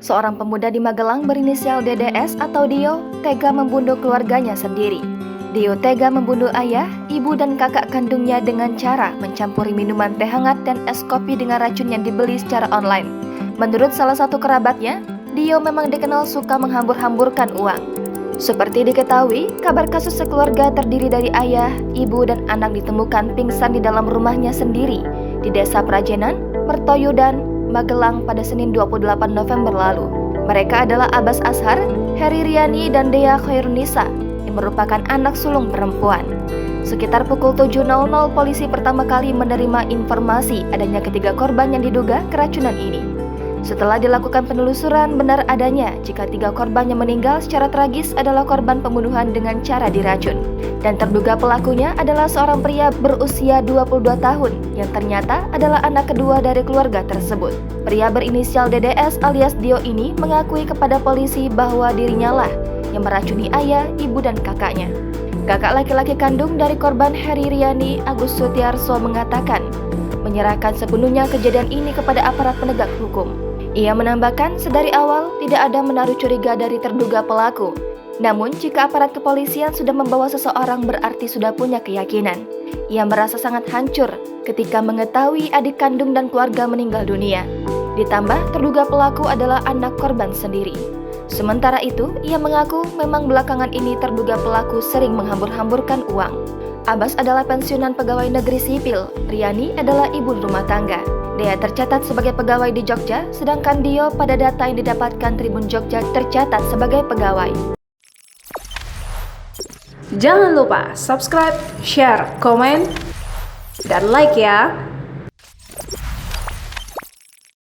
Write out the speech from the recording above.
Seorang pemuda di Magelang berinisial DDS atau Dio tega membunuh keluarganya sendiri. Dio tega membunuh ayah, ibu, dan kakak kandungnya dengan cara mencampuri minuman teh hangat dan es kopi dengan racun yang dibeli secara online. Menurut salah satu kerabatnya, Dio memang dikenal suka menghambur-hamburkan uang. Seperti diketahui, kabar kasus sekeluarga terdiri dari ayah, ibu, dan anak ditemukan pingsan di dalam rumahnya sendiri di Desa Prajenan, Mertoyodan, Magelang pada Senin 28 November lalu. Mereka adalah Abbas Ashar, Heri Riani, dan Dea Khairunisa yang merupakan anak sulung perempuan. Sekitar pukul 7.00 polisi pertama kali menerima informasi adanya ketiga korban yang diduga keracunan ini. Setelah dilakukan penelusuran, benar adanya jika 3 korban yang meninggal secara tragis adalah korban pembunuhan dengan cara diracun. Dan terduga pelakunya adalah seorang pria berusia 22 tahun yang ternyata adalah anak kedua dari keluarga tersebut. Pria berinisial DDS alias Dio ini mengakui kepada polisi bahwa dirinya lah yang meracuni ayah, ibu, dan kakaknya. Kakak laki-laki kandung dari korban Heri Riani, Agus Sutiarso, mengatakan menyerahkan sepenuhnya kejadian ini kepada aparat penegak hukum. Ia menambahkan sedari awal tidak ada menaruh curiga dari terduga pelaku. Namun jika aparat kepolisian sudah membawa seseorang berarti sudah punya keyakinan. Ia merasa sangat hancur ketika mengetahui adik kandung dan keluarga meninggal dunia. Ditambah terduga pelaku adalah anak korban sendiri. Sementara itu, ia mengaku memang belakangan ini terduga pelaku sering menghambur-hamburkan uang. Abbas adalah pensiunan pegawai negeri sipil, Riani adalah ibu rumah tangga. Dea tercatat sebagai pegawai di Jogja, sedangkan Dio pada data yang didapatkan Tribun Jogja tercatat sebagai pegawai. Jangan lupa subscribe, share, komen, dan like ya!